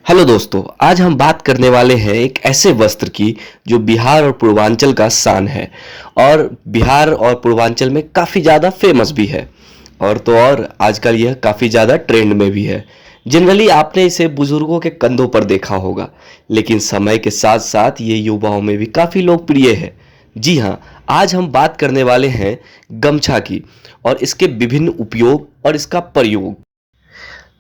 Hello दोस्तों, आज हम बात करने वाले हैं एक ऐसे वस्त्र की जो बिहार और पूर्वांचल का शान है और बिहार और पूर्वांचल में काफ़ी ज़्यादा फेमस भी है। और तो और आजकल यह काफ़ी ज़्यादा ट्रेंड में भी है। जनरली आपने इसे बुजुर्गों के कंधों पर देखा होगा, लेकिन समय के साथ साथ ये युवाओं में भी काफ़ी लोकप्रिय है। जी हाँ, आज हम बात करने वाले हैं गमछा की और इसके विभिन्न उपयोग और इसका प्रयोग।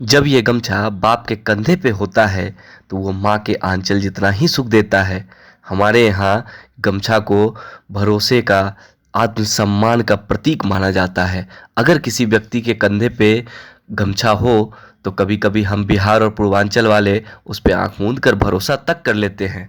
जब ये गमछा बाप के कंधे पे होता है तो वो माँ के आंचल जितना ही सुख देता है। हमारे यहाँ गमछा को भरोसे का, आत्मसम्मान का प्रतीक माना जाता है। अगर किसी व्यक्ति के कंधे पे गमछा हो तो कभी कभी हम बिहार और पूर्वांचल वाले उस पे आंख मूंद कर भरोसा तक कर लेते हैं।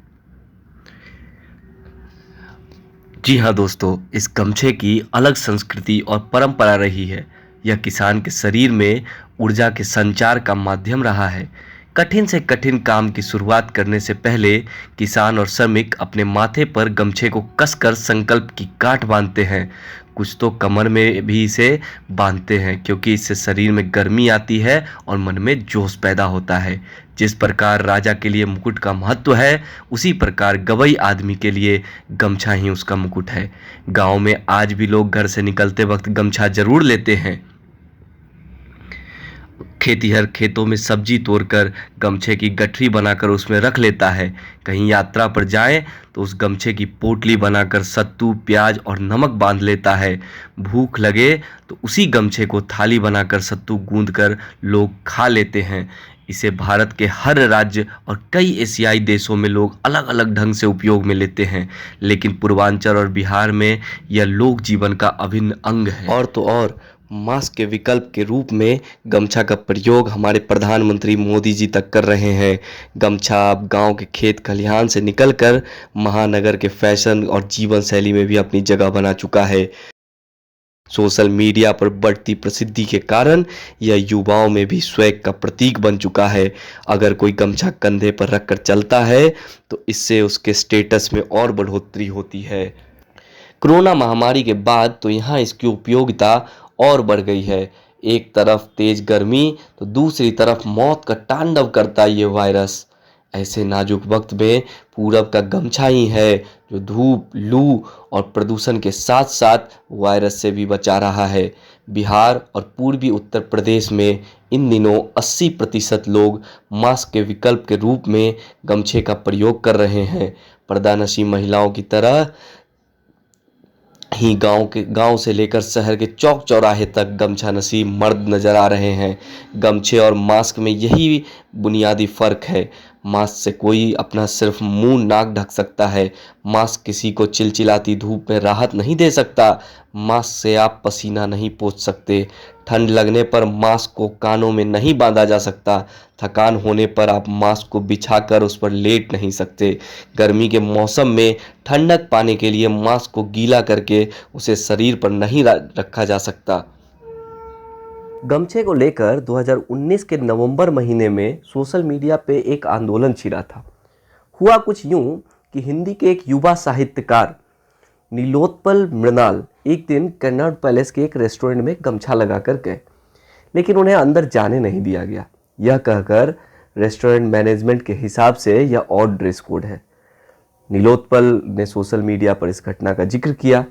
जी हाँ दोस्तों, इस गमछे की अलग संस्कृति और परंपरा रही है। यह किसान के शरीर में ऊर्जा के संचार का माध्यम रहा है। कठिन से कठिन काम की शुरुआत करने से पहले किसान और श्रमिक अपने माथे पर गमछे को कसकर संकल्प की गांठ बांधते हैं। कुछ तो कमर में भी इसे बांधते हैं, क्योंकि इससे शरीर में गर्मी आती है और मन में जोश पैदा होता है। जिस प्रकार राजा के लिए मुकुट का महत्व है, उसी प्रकार गवई आदमी के लिए गमछा ही उसका मुकुट है। गांव में आज भी लोग घर से निकलते वक्त गमछा जरूर लेते हैं। खेतीहर खेतों में सब्जी तोड़कर गमछे की गठरी बनाकर उसमें रख लेता है। कहीं यात्रा पर जाए तो उस गमछे की पोटली बनाकर सत्तू, प्याज और नमक बांध लेता है। भूख लगे तो उसी गमछे को थाली बनाकर सत्तू गूंद कर लोग खा लेते हैं। इसे भारत के हर राज्य और कई एशियाई देशों में लोग अलग अलग ढंग से उपयोग में लेते हैं, लेकिन पूर्वांचल और बिहार में यह लोक जीवन का अभिन्न अंग है। और तो और मास्क के विकल्प के रूप में गमछा का प्रयोग हमारे प्रधानमंत्री मोदी जी तक कर रहे हैं। गमछा अब गांव के खेत खलिहान से निकलकर महानगर के फैशन और जीवन शैली में भी अपनी जगह बना चुका है। सोशल मीडिया पर बढ़ती प्रसिद्धि के कारण यह युवाओं में भी स्वैग का प्रतीक बन चुका है। अगर कोई गमछा कंधे पर रखकर चलता है तो इससे उसके स्टेटस में और बढ़ोतरी होती है। कोरोना महामारी के बाद तो यहाँ इसकी उपयोगिता और बढ़ गई है। एक तरफ तेज गर्मी तो दूसरी तरफ मौत का तांडव करता ये वायरस। ऐसे नाजुक वक्त में पूरब का गमछा ही है जो धूप, लू और प्रदूषण के साथ साथ वायरस से भी बचा रहा है। बिहार और पूर्वी उत्तर प्रदेश में इन दिनों 80% लोग मास्क के विकल्प के रूप में गमछे का प्रयोग कर रहे हैं। पर्दानशी महिलाओं की तरह ही गांव से लेकर शहर के चौक चौराहे तक गमछा नसीब मर्द नजर आ रहे हैं। गमछे और मास्क में यही बुनियादी फर्क है। मास्क से कोई अपना सिर्फ मुंह नाक ढक सकता है। मास्क किसी को चिलचिलाती धूप में राहत नहीं दे सकता। मास्क से आप पसीना नहीं पोंछ सकते। ठंड लगने पर मास्क को कानों में नहीं बांधा जा सकता। थकान होने पर आप मास्क को बिछाकर उस पर लेट नहीं सकते। गर्मी के मौसम में ठंडक पाने के लिए मास्क को गीला करके उसे शरीर पर नहीं रखा जा सकता। गमछे को लेकर 2019 के नवंबर महीने में सोशल मीडिया पे एक आंदोलन छिड़ा था। हुआ कुछ यूं कि हिंदी के एक युवा साहित्यकार नीलोत्पल मृणाल एक दिन कन्नड़ पैलेस के एक रेस्टोरेंट में गमछा लगाकर गए, लेकिन उन्हें अंदर जाने नहीं दिया गया। यह कहकर रेस्टोरेंट मैनेजमेंट के हिसाब से यह ऑड ड्रेस कोड है। नीलोत्पल ने सोशल मीडिया पर इस घटना का जिक्र किया।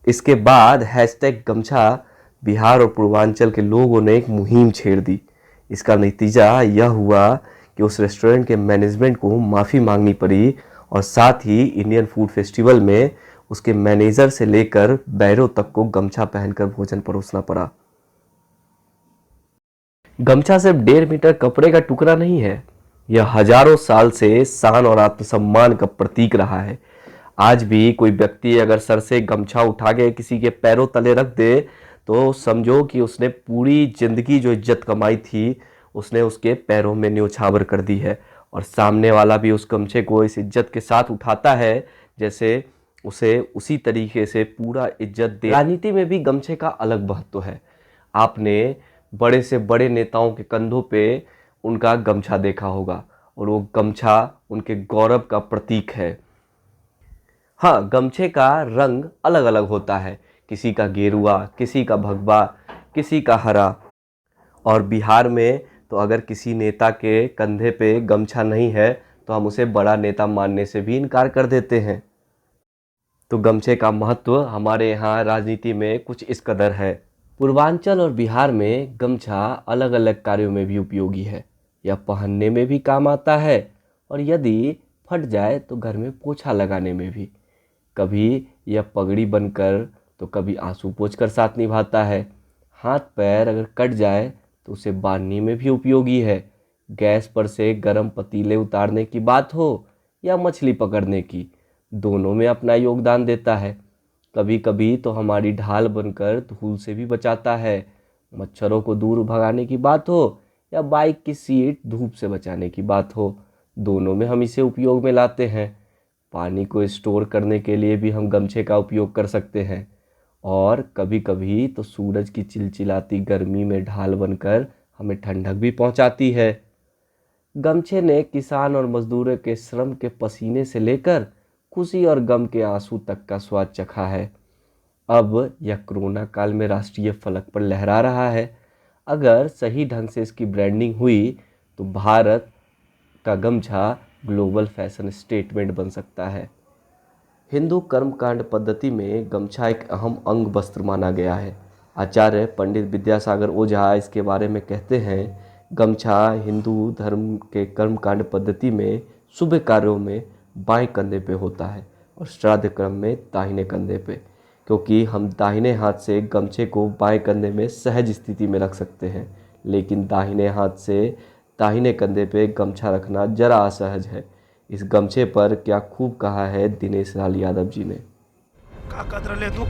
इसके बाद हैशटैग गमछा बिहार और पूर्वांचल के लोगों ने एक मुहिम छेड़ दी। इसका नतीजा यह हुआ कि उस रेस्टोरेंट के मैनेजमेंट को माफ़ी मांगनी पड़ी और साथ ही इंडियन फूड फेस्टिवल में उसके मैनेजर से लेकर बैरों तक को गमछा पहनकर भोजन परोसना पड़ा। गमछा सिर्फ 1.5 मीटर कपड़े का टुकड़ा नहीं है, यह हजारों साल से शान और आत्मसम्मान का प्रतीक रहा है। आज भी कोई व्यक्ति अगर सर से गमछा उठा के किसी के पैरों तले रख दे तो समझो कि उसने पूरी जिंदगी जो इज्जत कमाई थी उसने उसके पैरों में न्योछावर कर दी है। और सामने वाला भी उस गमछे को इस इज्जत के साथ उठाता है जैसे उसे उसी तरीके से पूरा इज्जत दे। राजनीति में भी गमछे का अलग महत्व है। आपने बड़े से बड़े नेताओं के कंधों पे उनका गमछा देखा होगा और वो गमछा उनके गौरव का प्रतीक है। हाँ, गमछे का रंग अलग अलग होता है, किसी का गेरुआ, किसी का भगवा, किसी का हरा। और बिहार में तो अगर किसी नेता के कंधे पे गमछा नहीं है तो हम उसे बड़ा नेता मानने से भी इनकार कर देते हैं। तो गमछे का महत्व हमारे यहाँ राजनीति में कुछ इस कदर है। पूर्वांचल और बिहार में गमछा अलग अलग कार्यों में भी उपयोगी है। यह पहनने में भी काम आता है और यदि फट जाए तो घर में पोछा लगाने में भी। कभी यह पगड़ी बनकर तो कभी आंसू पोंछकर साथ निभाता है। हाथ पैर अगर कट जाए तो उसे बांधने में भी उपयोगी है। गैस पर से गर्म पतीले उतारने की बात हो या मछली पकड़ने की, दोनों में अपना योगदान देता है। कभी कभी तो हमारी ढाल बनकर धूल से भी बचाता है। मच्छरों को दूर भगाने की बात हो या बाइक की सीट धूप से बचाने की बात हो, दोनों में हम इसे उपयोग में लाते हैं। पानी को स्टोर करने के लिए भी हम गमछे का उपयोग कर सकते हैं और कभी कभी तो सूरज की चिलचिलाती गर्मी में ढाल बनकर हमें ठंडक भी पहुंचाती है। गमछे ने किसान और मजदूरों के श्रम के पसीने से लेकर खुशी और गम के आंसू तक का स्वाद चखा है। अब यह कोरोना काल में राष्ट्रीय फलक पर लहरा रहा है। अगर सही ढंग से इसकी ब्रांडिंग हुई तो भारत का गमछा ग्लोबल फैशन स्टेटमेंट बन सकता है। हिंदू कर्मकांड पद्धति में गमछा एक अहम अंग वस्त्र माना गया है। आचार्य पंडित विद्यासागर ओझा इसके बारे में कहते हैं, गमछा हिंदू धर्म के कर्मकांड पद्धति में शुभ कार्यों में बाएं कंधे पे होता है और श्राद्ध क्रम में दाहिने कंधे पे, क्योंकि हम दाहिने हाथ से गमछे को बाएं कंधे में सहज स्थिति में रख सकते हैं, लेकिन दाहिने हाथ से दाहिने कंधे पे गमछा रखना जरा असहज है। इस गमछे पर क्या खूब कहा है दिनेश लाल यादव जी ने। का कदर ले तू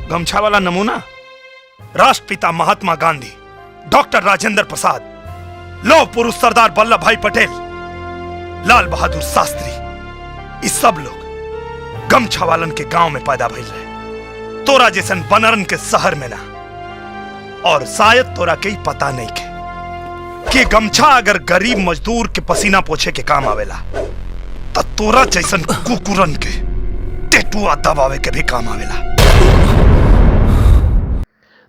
गमछा वाला नमूना राष्ट्रपिता महात्मा गांधी, डॉक्टर राजेंद्र प्रसाद, लौह पुरुष सरदार वल्लभ भाई पटेल, लाल बहादुर शास्त्री, इस सब लोग गमछा वालन के गांव में पैदा भइल रहे। तोरा जैसन बनरन के शहर में ना। और शायद तोरा के ही पता नहीं के कि गमछा अगर गरीब मजदूर के पसीना पोछे के काम आवेला तो तोरा जैसन कुकुरन के टेटुआ दबावे के भी काम आवेला।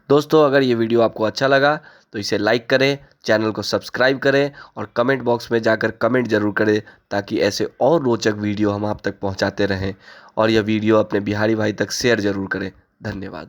दोस्तों, अगर ये वीडियो आपको अच्छा लगा तो इसे लाइक करें, चैनल को सब्सक्राइब करें और कमेंट बॉक्स में जाकर कमेंट जरूर करें ताकि ऐसे और रोचक वीडियो हम आप तक पहुंचाते रहें। और यह वीडियो अपने बिहारी भाई तक शेयर जरूर करें। धन्यवाद।